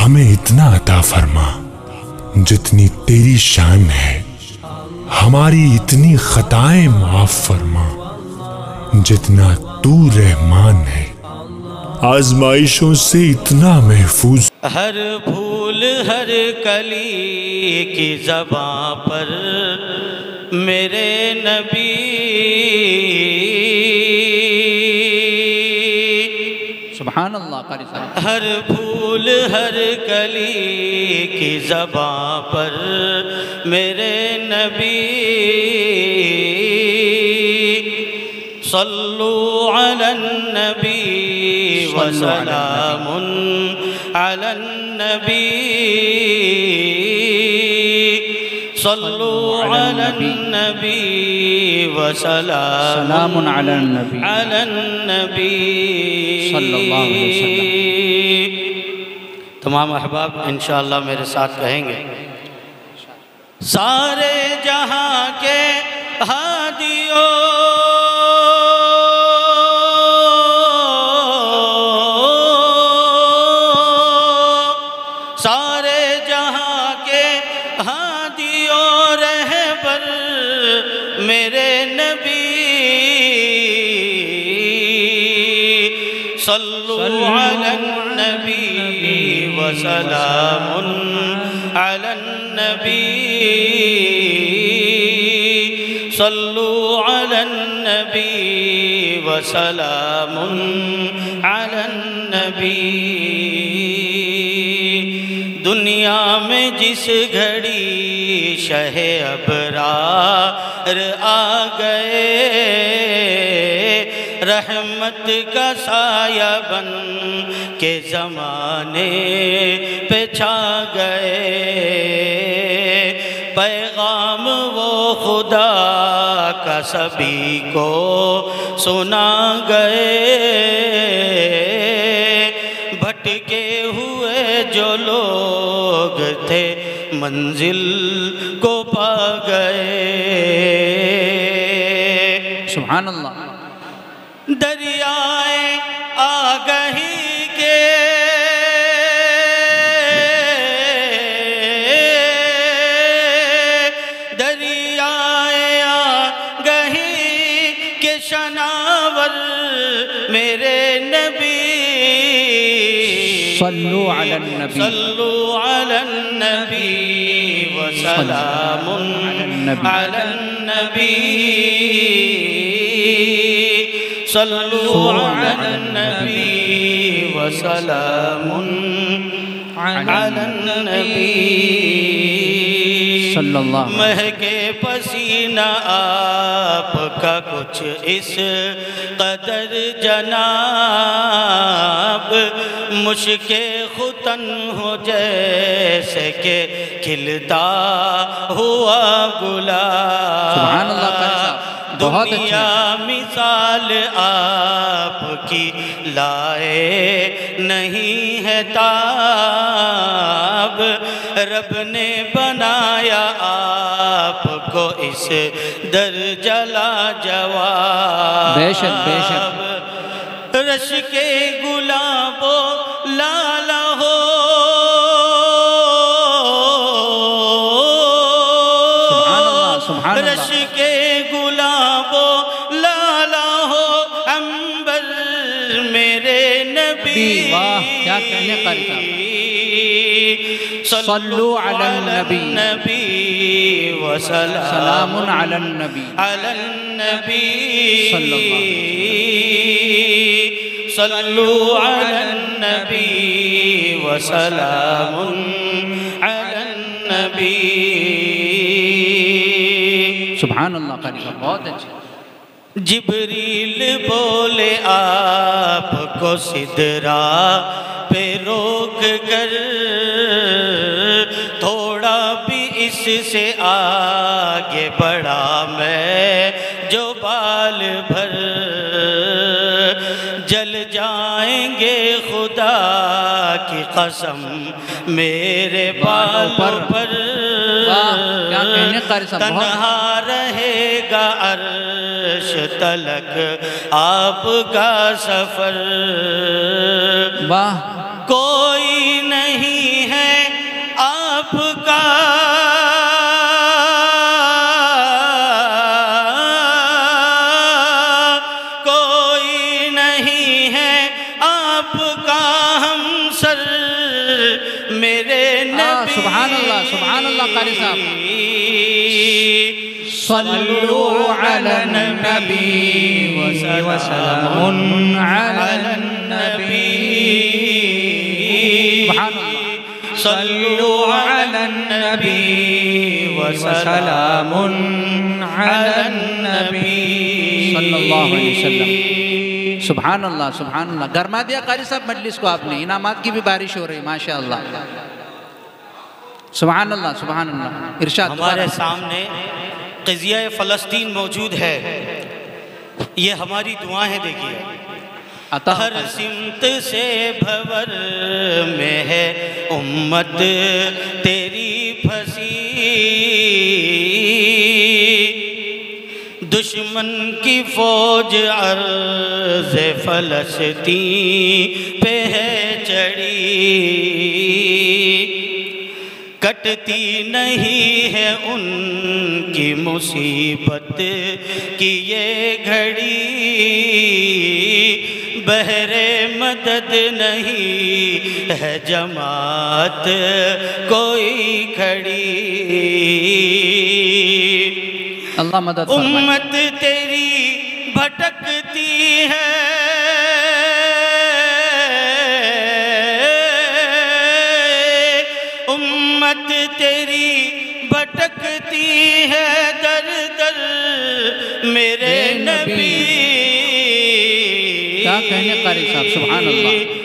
ہمیں اتنا عطا فرما جتنی تیری شان ہے، ہماری اتنی خطائیں معاف فرما جتنا تو رحمان ہے، آزمائشوں سے اتنا محفوظ۔ ہر پھول ہر کلی کی زباں پر میرے نبی، سبحان اللہ قاری صاحب۔ ہر پھول ہر کلی کی زباں پر میرے نبی، صلو علی النبی وسلام علی النبی، صلو علی النبی وسلام علی النبی علی النبی صلی اللہ علیہ وسلم۔ تمام احباب انشاءاللہ میرے ساتھ کہیں گے، سارے جہاں کے ہادیوں، سارے جہاں کے ہادیوں رہبر میرے نبی، صلو علی النبی وسلام علی النبی، صلو علی النبی وسلام علی النبی۔ دنیا میں جس گھڑی شہ ابرار آ گئے، رحمت کا سایہ بن کے زمانے پہ چھا گئے، پیغام وہ خدا کا سبھی کو سنا گئے، بھٹکے ہوئے جو لوگ تھے منزل کو پا گئے، سبحان اللہ۔ دریائے آگہی کے دریائے آگہی کے شناور میرے نبی، صلو علی النبی، صلو علی النبی وسلام علی النبی، صلو علی النبی وسلام علی النبی، صلی اللہ علیہ وسلم۔ مہکے پسینہ آپ کا کچھ اس قدر جناب، مشک ختن ہو جیسے کہ کھلتا ہوا گلاب، سبحان اللہ قاری صاحب، بہت اچھا۔ دنیا مثال آپ کی لائے نہیں ہے تاب، رب نے بنایا آپ کو اس درجہ لاجواب، بے شک بے شک۔ رش کے گلاب و لالا ہو، سبحان اللہ سبحان اللہ۔ رش کے گلاب و لالا ہو عنبر میرے نبی، واہ کیا کہنے قاری صاحب۔ صلو علی النبی وسلام سلام علی النبی، علی النبی، صلی اللہ علیہ وسلم۔ صلو علی النبی وسلام علی النبی، سبحان اللہ قاری صاحب، بہت اچھا۔ جبریل بولے آپ کو سدرا پہ روک کر، تھوڑا بھی اس سے آگے بڑھا میں جو بال بھر، جل جائیں گے خدا کی قسم میرے بالوں پر، کیا کہنے قاری صاحب، تنہا رہے گا عرش تلک آپ کا سفر، واہ، کوئی نہیں میرے نبی سبحان اللہ قاری صاحب صلو علی النبی وسلام علی النبی سبحان اللہ صلو علی النبی وسلام علی النبی صلی اللہ علیہ وسلم سبحان اللہ گرما دیا قاری صاحب مجلس کو آپ نے انعامات کی بھی بارش ہو رہی ماشاءاللہ سبحان اللہ ارشاد ہمارے سامنے قضیہ فلسطین موجود ہے یہ ہماری دعائیں دیکھیے ہر سمت سے بھور میں ہے امت تیری پھنسی دشمن کی فوج عرض فلسطین پہ ہے چڑھی کٹتی نہیں ہے ان کی مصیبت کی یہ گھڑی بہر مدد نہیں ہے جماعت کوئی کھڑی اللہ مدد فرمائے امت تیری بھٹکتی ہے امت تیری بھٹکتی ہے در در میرے نبی کیا کہنے قاری صاحب سبحان اللہ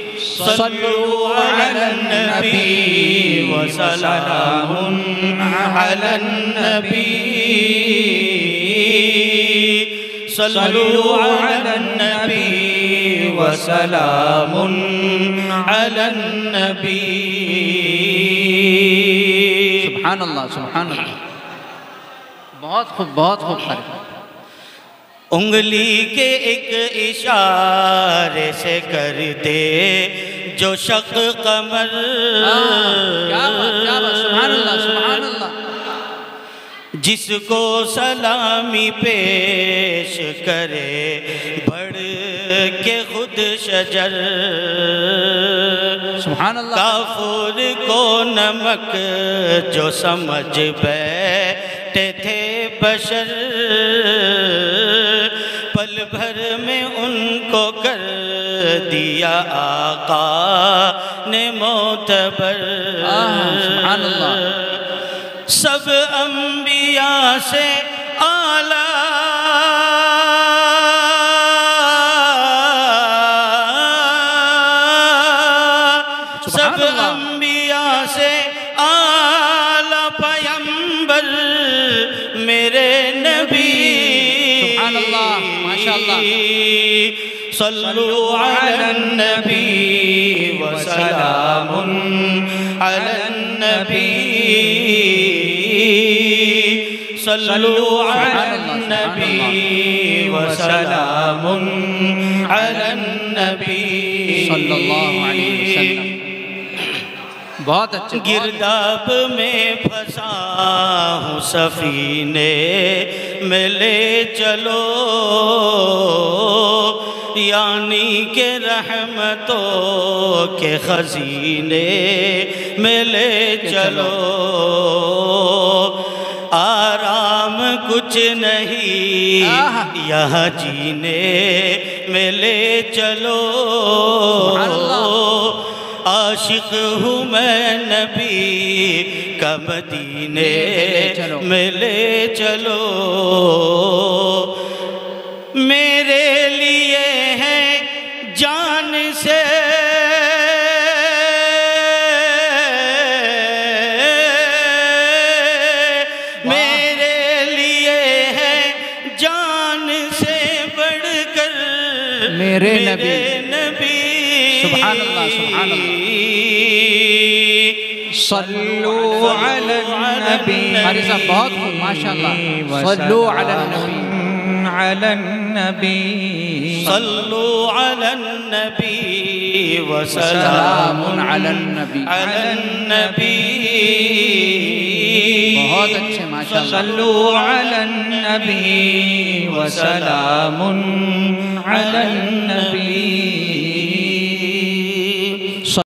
صلو علی النبی وسلام علی النبی صلو علی النبی وسلام علی النبی سبحان اللہ بہت خوب قاری انگلی کے ایک اشارے سے کر دے جو شق قمر کیا بات سبحان اللہ جس کو سلامی پیش کرے بڑھ کے خود شجر سبحان اللہ کافر کو نمک جو سمجھ بیٹھے تھے بشر پل بھر میں ان کو کر دیا آقا نے معتبر سبحان اللہ سب انبیاء سے اعلیٰ سب انبیاء سے اعلیٰ پیمبر میرے نبی سبحان اللہ ماشاءاللہ صلو علی النبی وسلام علی النبی صلو علی النبی وسلام علی النبی صلی اللہ علیہ وسلم بہت اچھے گرداب میں پھنسا ہوں سفینے میں لے چلو یعنی کہ رحمتوں کے خزینے میں لے چلو آرام کچھ نہیں یہاں جینے میں لے چلو عاشق ہوں میں نبی کا مدینے میں لے چلو میرے لیے ہے جان سے میرے لیے ہے جان سے بڑھ کر میرے نبی سبحان اللہ صلو علی النبی قاری صاحب بہت خوب ماشاءاللہ صلو علی النبی علی النبی صلو علی النبی وسلام علی النبی بہت اچھے ماشاءاللہ صلو علی النبی وسلام علی النبی